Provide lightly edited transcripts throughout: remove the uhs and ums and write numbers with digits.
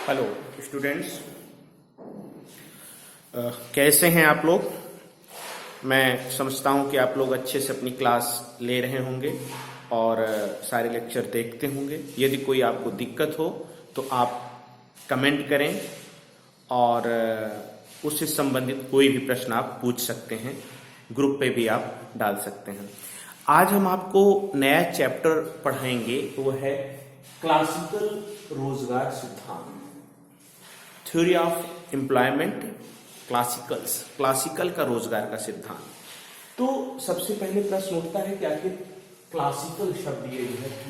Hello students, कैसे हैं आप लोग। मैं समझता हूं कि आप लोग अच्छे से अपनी क्लास ले रहे होंगे और सारे लेक्चर देखते होंगे। यदि कोई आपको दिक्कत हो तो आप कमेंट करें और उससे संबंधित कोई भी प्रश्न आप पूछ सकते हैं। ग्रुप पे भी आप डाल सकते हैं। आज हम आपको नया चैप्टर पढ़ाएंगे, वो है क्लासिकल रोजगार सिद्धांत, थ्योरी ऑफ एम्प्लॉयमेंट, क्लासिकल का रोजगार का सिद्धांत। तो सबसे पहले प्रश्न उठता है कि आखिर क्लासिकल शब्द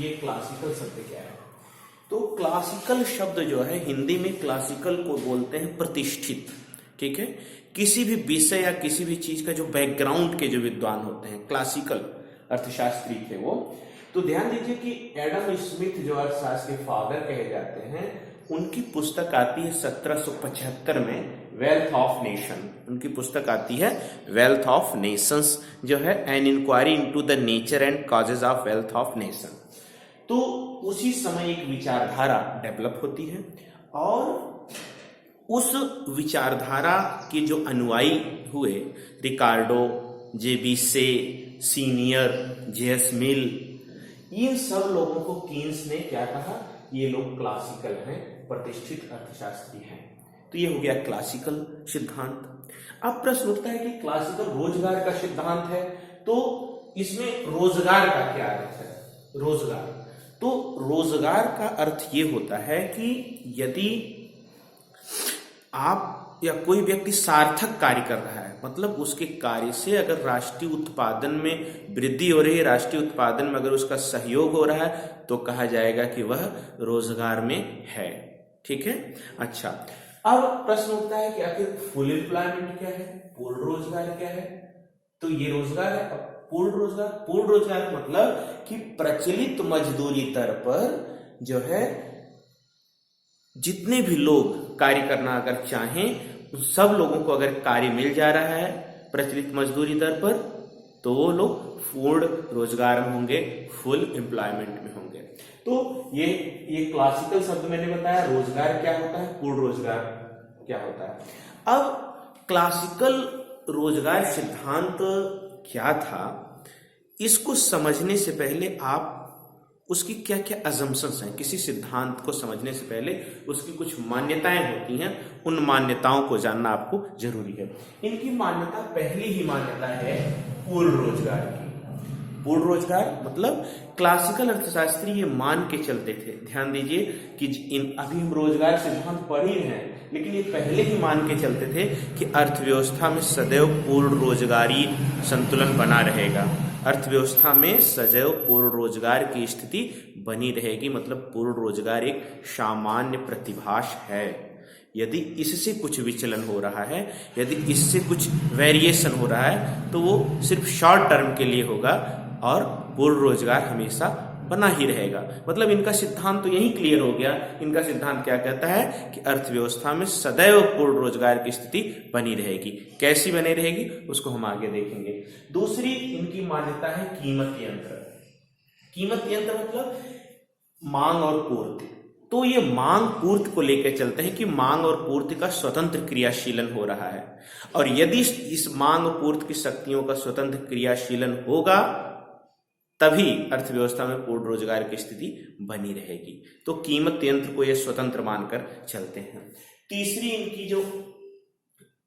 ये क्लासिकल शब्द क्या है। तो क्लासिकल शब्द जो है, हिंदी में क्लासिकल को बोलते हैं प्रतिष्ठित। ठीक है, किसी भी विषय या किसी भी चीज का जो बैकग्राउंड के जो विद्वान होते हैं, क्लासिकल अर्थशास्त्री थे वो। तो ध्यान दीजिए कि एडम स्मिथ जो अर्थशास्त्र के फादर कहे जाते हैं, उनकी पुस्तक आती है 1775 में, वेल्थ ऑफ नेशन। उनकी पुस्तक आती है वेल्थ ऑफ नेशंस, जो है an inquiry into the nature and causes of wealth of nation. तो उसी समय एक विचारधारा डेवलप होती है और उस विचारधारा के जो अनुयायी हुए, रिकार्डो, जेबीसे, सीनियर, जेएस मिल, इन सब लोगों को कीन्स ने क्या कहा, ये लोग क्लासिकल हैं, प्रतिष्ठित अर्थशास्त्री हैं। तो ये हो गया क्लासिकल सिद्धांत। अब प्रश्न उठता है कि क्लासिकल रोजगार का सिद्धांत है, तो इसमें रोजगार का क्या अर्थ है। रोजगार, तो रोजगार का अर्थ ये होता है कि यदि आप या कोई व्यक्ति सार्थक कार्य कर रहा है, मतलब उसके कार्य से अगर राष्ट्रीय उत्पादन में वृद्धि हो रही है, राष्ट्रीय उत्पादन में अगर उसका सहयोग हो रहा है, तो कहा जाएगा कि वह रोजगार में है। ठीक है, अच्छा। अब प्रश्न उठता है कि आखिर फुल एम्प्लॉयमेंट क्या है, पूर्ण रोजगार क्या है। तो ये रोजगार है। अब पूर्ण रोजगार मतलब कि प्रचलित मजदूरी दर पर जो है जितने भी लोग कार्य करना अगर चाहें, उन सब लोगों को अगर कार्य मिल जा रहा है प्रचलित मजदूरी दर पर, तो वो लोग पूर्ण रोजगार में होंगे, फुल एम्प्लॉयमेंट में होंगे। तो ये क्लासिकल शब्द मैंने बताया। रोजगार क्या होता है, पूर्ण रोजगार क्या होता है। अब क्लासिकल रोजगार सिद्धांत क्या था, इसको समझने से पहले आप उसकी क्या क्या अजम्पशंस हैं, किसी सिद्धांत को समझने से पहले उसकी कुछ मान्यताएं होती हैं, उन मान्यताओं को जानना आपको जरूरी है। इनकी मान्यता, पहली ही मान्यता है पूर्ण रोजगार की। पूर्ण रोजगार मतलब क्लासिकल अर्थशास्त्री ये मान के चलते थे, ध्यान दीजिए कि अभी हम रोजगार सिद्धांत पढ़ ही रहे हैं, लेकिन ये पहले ही मान के चलते थे कि अर्थव्यवस्था में सदैव पूर्ण रोजगारी संतुलन बना रहेगा। अर्थव्यवस्था में सदैव पूर्ण रोजगार की स्थिति बनी रहेगी, मतलब पूर्ण रोजगार एक सामान्य प्रतिभास है। यदि इससे कुछ विचलन हो रहा है, यदि इससे कुछ वेरिएशन हो रहा है, तो वो सिर्फ शॉर्ट टर्म के लिए होगा और पूर्ण रोजगार हमेशा बना ही रहेगा। मतलब इनका सिद्धांत तो यही क्लियर हो गया। इनका सिद्धांत क्या कहता है कि अर्थव्यवस्था में सदैव पूर्ण रोजगार की स्थिति बनी रहेगी। कैसी बनी रहेगी उसको हम आगे देखेंगे। दूसरी इनकी मान्यता है कीमत यंत्र। कीमत यंत्र मतलब मांग और पूर्ति। तो ये मांग पूर्ति को लेकर चलते हैं कि मांग और पूर्ति का स्वतंत्र क्रियाशीलन हो रहा है, और यदि इस मांग और पूर्ति की शक्तियों का स्वतंत्र क्रियाशीलन होगा, तभी अर्थव्यवस्था में पूर्ण रोजगार की स्थिति बनी रहेगी। तो कीमत यंत्र को ये स्वतंत्र मानकर चलते हैं। तीसरी इनकी जो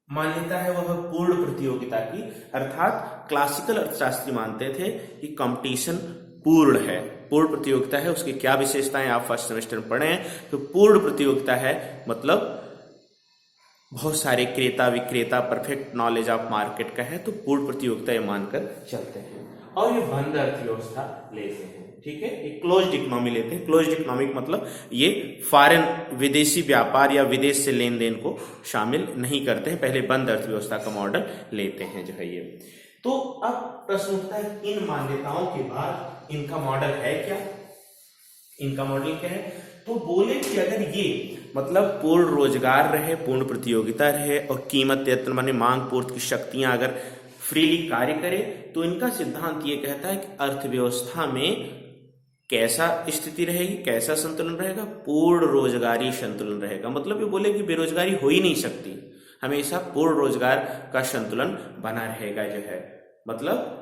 मान्यता है वह पूर्ण प्रतियोगिता की, अर्थात क्लासिकल अर्थशास्त्री मानते थे कि कंपटीशन पूर्ण है, पूर्ण प्रतियोगिता है। उसकी क्या विशेषताएं आप फर्स्ट सेमेस्टर में पढ़े हैं। तो पूर्ण प्रतियोगिता है मतलब बहुत सारे क्रेता विक्रेता, परफेक्ट नॉलेज ऑफ मार्केट का है, तो पूर्ण प्रतियोगिता ये मानकर चलते हैं। और ये बंद अर्थव्यवस्था लेते हैं। ठीक है, एक क्लोज्ड इकोनॉमी लेते हैं। क्लोज्ड इकोनॉमिक मतलब ये फॉरेन, विदेशी व्यापार या विदेश से लेन देन को शामिल नहीं करते हैं, पहले बंद अर्थव्यवस्था का मॉडल लेते हैं जो है ये। तो अब प्रश्न उठता है, इन मान्यताओं के बाद इनका मॉडल है क्या, इनका मॉडल क्या है। तो बोले कि अगर ये मतलब पूर्ण रोजगार रहे, पूर्ण प्रतियोगिता रहे और कीमत यंत्र माने मांग पूर्ति की शक्तियां अगर फ्रीली कार्य करे, तो इनका सिद्धांत ये कहता है कि अर्थव्यवस्था में कैसा स्थिति रहेगी, कैसा संतुलन रहेगा? पूर्ण रोजगारी संतुलन रहेगा। मतलब ये बोले कि बेरोजगारी हो ही नहीं सकती, हमेशा पूर्ण रोजगार का संतुलन बना रहेगा जो है। मतलब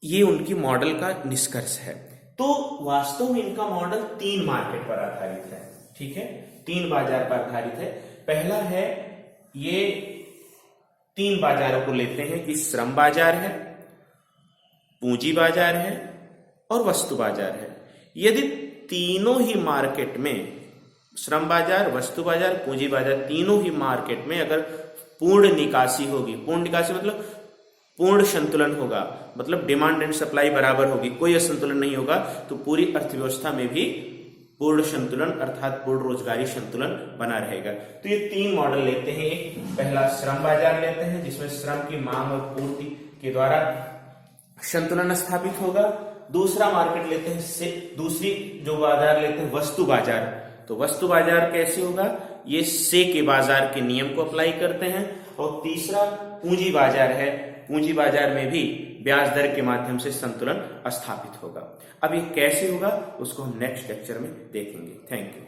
ये उनकी मॉडल का निष्कर्ष है। तो वास्तव में इनका मॉडल 3 मार्केट पर आधारित है, ठीक है, 3 बाजार पर आधारित है। पहला है, ये 3 बाजारों को लेते हैं कि श्रम बाजार है, पूंजी बाजार है और वस्तु बाजार है। यदि तीनों ही मार्केट में, श्रम बाजार, वस्तु बाजार, पूंजी बाजार, तीनों ही मार्केट में अगर पूर्ण निकासी होगी, पूर्ण निकासी मतलब पूर्ण संतुलन होगा, मतलब डिमांड एंड सप्लाई बराबर होगी, कोई असंतुलन नहीं होगा, तो पूरी अर्थव्यवस्था में भी पूर्ण संतुलन अर्थात पूर्ण रोजगारी संतुलन बना रहेगा। तो ये 3 मॉडल लेते हैं। एक पहला श्रम बाजार लेते हैं जिसमें श्रम की मांग और पूर्ति के द्वारा संतुलन स्थापित होगा। दूसरा मार्केट लेते हैं, दूसरी जो बाजार लेते हैं वस्तु बाजार। तो वस्तु बाजार कैसे होगा? ये से के बाजार के नियम को अप्लाई करते हैं। और तीसरा पूंजी बाजार है, पूंजी बाजार में भी ब्याज दर के माध्यम से संतुलन स्थापित होगा। अब ये कैसे होगा उसको हम नेक्स्ट लेक्चर में देखेंगे। Thank you.